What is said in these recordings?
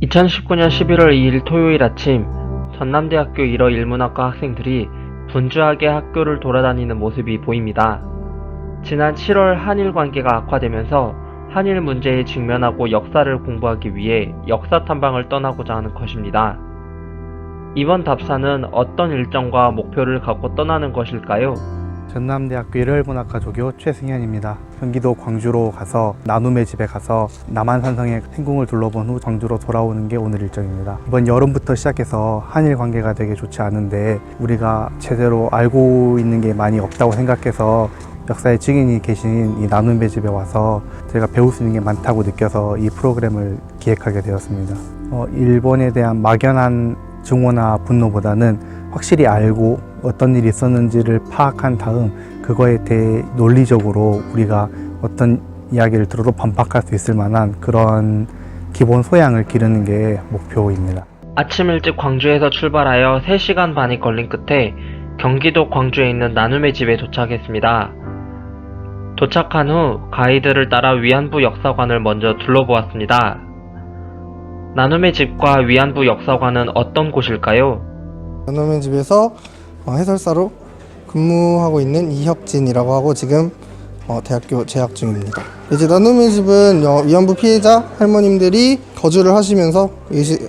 2019년 11월 2일 토요일 아침, 전남대학교 1호 일문학과 학생들이 분주하게 학교를 돌아다니는 모습이 보입니다. 지난 7월 한일 관계가 악화되면서 한일 문제에 직면하고 역사를 공부하기 위해 역사 탐방을 떠나고자 하는 것입니다. 이번 답사는 어떤 일정과 목표를 갖고 떠나는 것일까요? 전남대학교 일월문학과 조교 최승현입니다. 경기도 광주로 가서 나눔의 집에 가서 남한산성의 행궁을 둘러본 후 광주로 돌아오는 게 오늘 일정입니다. 이번 여름부터 시작해서 한일 관계가 되게 좋지 않은데 우리가 제대로 알고 있는 게 많이 없다고 생각해서 역사의 증인이 계신 이 나눔의 집에 와서 제가 배울 수 있는 게 많다고 느껴서 이 프로그램을 기획하게 되었습니다. 일본에 대한 막연한 증오나 분노보다는 확실히 알고 어떤 일이 있었는지를 파악한 다음 그거에 대해 논리적으로 우리가 어떤 이야기를 들어도 반박할 수 있을 만한 그런 기본 소양을 기르는 게 목표입니다. 아침 일찍 광주에서 출발하여 3시간 반이 걸린 끝에 경기도 광주에 있는 나눔의 집에 도착했습니다. 도착한 후 가이드를 따라 위안부 역사관을 먼저 둘러보았습니다. 나눔의 집과 위안부 역사관은 어떤 곳일까요? 나눔의 집에서 해설사로 근무하고 있는 이혁진이라고 하고 지금 대학교 재학 중입니다. 이제 나눔의 집은 위안부 피해자 할머님들이 거주를 하시면서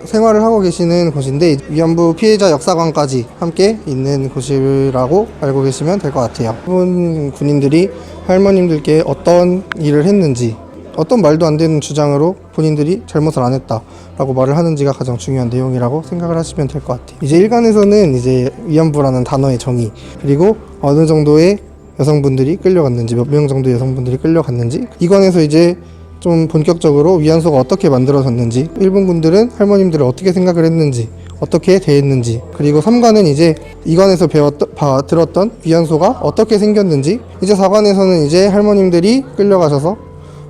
생활을 하고 계시는 곳인데 위안부 피해자 역사관까지 함께 있는 곳이라고 알고 계시면 될 것 같아요. 일본 군인들이 할머님들께 어떤 일을 했는지 어떤 말도 안 되는 주장으로 본인들이 잘못을 안 했다라고 말을 하는지가 가장 중요한 내용이라고 생각을 하시면 될 것 같아요. 이제 일간에서는 이제 위안부라는 단어의 정의, 그리고 어느 정도의 여성분들이 끌려갔는지, 몇 명 정도의 여성분들이 끌려갔는지, 2관에서 이제 좀 본격적으로 위안소가 어떻게 만들어졌는지, 일본군들은 할머님들을 어떻게 생각을 했는지, 어떻게 대했는지, 그리고 3관은 이제 2관에서 들었던 위안소가 어떻게 생겼는지, 이제 4관에서는 이제 할머님들이 끌려가셔서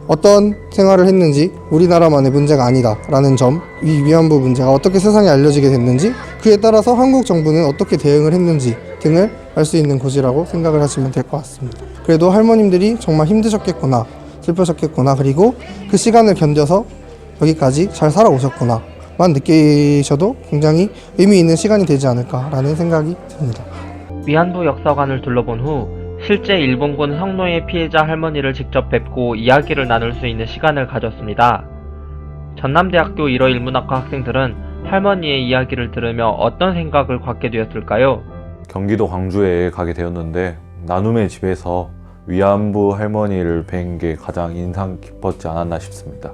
어떤 생활을 했는지 우리나라만의 문제가 아니다 라는 점, 이 위안부 문제가 어떻게 세상에 알려지게 됐는지, 그에 따라서 한국 정부는 어떻게 대응을 했는지 등을 알 수 있는 곳이라고 생각을 하시면 될 것 같습니다. 그래도 할머님들이 정말 힘드셨겠구나, 슬퍼셨겠구나, 그리고 그 시간을 견뎌서 여기까지 잘 살아오셨구나 만 느끼셔도 굉장히 의미 있는 시간이 되지 않을까 라는 생각이 듭니다. 위안부 역사관을 둘러본 후 실제 일본군 성노예 피해자 할머니를 직접 뵙고 이야기를 나눌 수 있는 시간을 가졌습니다. 전남대학교 1호 일문학과 학생들은 할머니의 이야기를 들으며 어떤 생각을 갖게 되었을까요? 경기도 광주에 가게 되었는데 나눔의 집에서 위안부 할머니를 뵌 게 가장 인상 깊었지 않았나 싶습니다.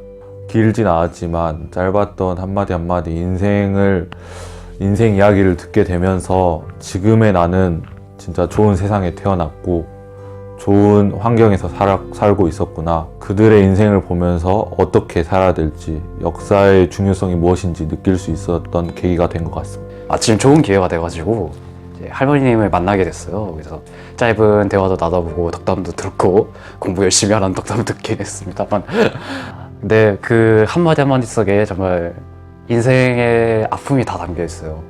길진 않았지만 짧았던 한마디 한마디 인생 이야기를 듣게 되면서 지금의 나는 진짜 좋은 세상에 태어났고 좋은 환경에서 살고 있었구나, 그들의 인생을 보면서 어떻게 살아야 될지, 역사의 중요성이 무엇인지 느낄 수 있었던 계기가 된 것 같습니다. 마침 좋은 기회가 돼가지고 이제 할머님을 만나게 됐어요. 그래서 짧은 대화도 나눠보고 덕담도 듣고 공부 열심히 하라는 덕담을 듣긴 했습니다만 근데 그 한마디 한마디 속에 정말 인생의 아픔이 다 담겨 있어요.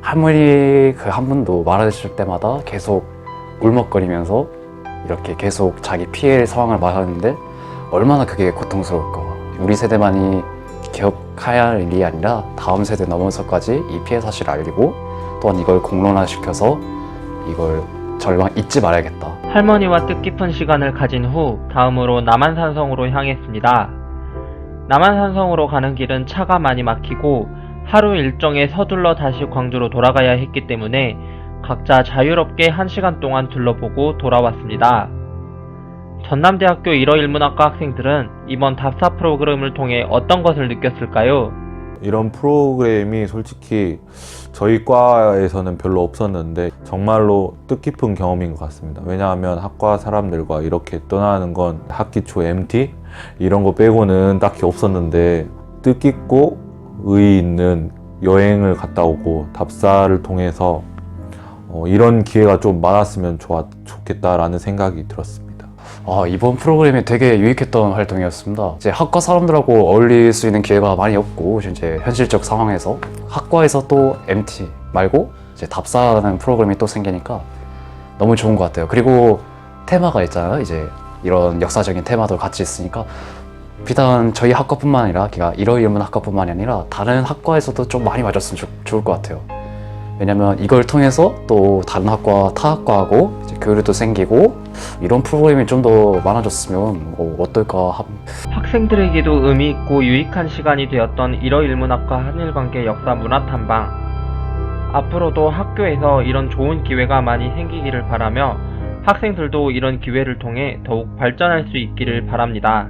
할머니 그 한 분도 말하실 때마다 계속 울먹거리면서 이렇게 계속 자기 피해 상황을 말하는데 얼마나 그게 고통스러울까. 우리 세대만이 기억해야 할 일이 아니라 다음 세대 넘어서까지 이 피해 사실을 알리고 또한 이걸 공론화시켜서 이걸 절망 잊지 말아야겠다. 할머니와 뜻깊은 시간을 가진 후 다음으로 남한산성으로 향했습니다. 남한산성으로 가는 길은 차가 많이 막히고 하루 일정에 서둘러 다시 광주로 돌아가야 했기 때문에 각자 자유롭게 1시간 동안 둘러보고 돌아왔습니다. 전남대학교 1호 일문학과 학생들은 이번 답사 프로그램을 통해 어떤 것을 느꼈을까요? 이런 프로그램이 솔직히 저희 과에서는 별로 없었는데 정말로 뜻깊은 경험인 것 같습니다. 왜냐하면 학과 사람들과 이렇게 떠나는 건 학기 초 MT? 이런 거 빼고는 딱히 없었는데 뜻깊고 의의 있는 여행을 갔다 오고 답사를 통해서 이런 기회가 좀 많았으면 좋겠다라는 생각이 들었습니다. 이번 프로그램이 되게 유익했던 활동이었습니다. 이제 학과 사람들하고 어울릴 수 있는 기회가 많이 없고 이제 현실적 상황에서 학과에서 또 MT 말고 이제 답사라는 프로그램이 또 생기니까 너무 좋은 것 같아요. 그리고 테마가 있잖아요. 이제 이런 역사적인 테마도 같이 있으니까 비단 저희 학과뿐만 아니라 그러니까 일어일문 학과뿐만이 아니라 다른 학과에서도 좀 많이 맞았으면 좋을 것 같아요. 왜냐면 이걸 통해서 또 다른 학과, 타 학과하고 이제 교류도 생기고 이런 프로그램이 좀 더 많아졌으면 어떨까. 학생들에게도 의미 있고 유익한 시간이 되었던 일어일문학과 한일관계 역사 문화 탐방. 앞으로도 학교에서 이런 좋은 기회가 많이 생기기를 바라며 학생들도 이런 기회를 통해 더욱 발전할 수 있기를 바랍니다.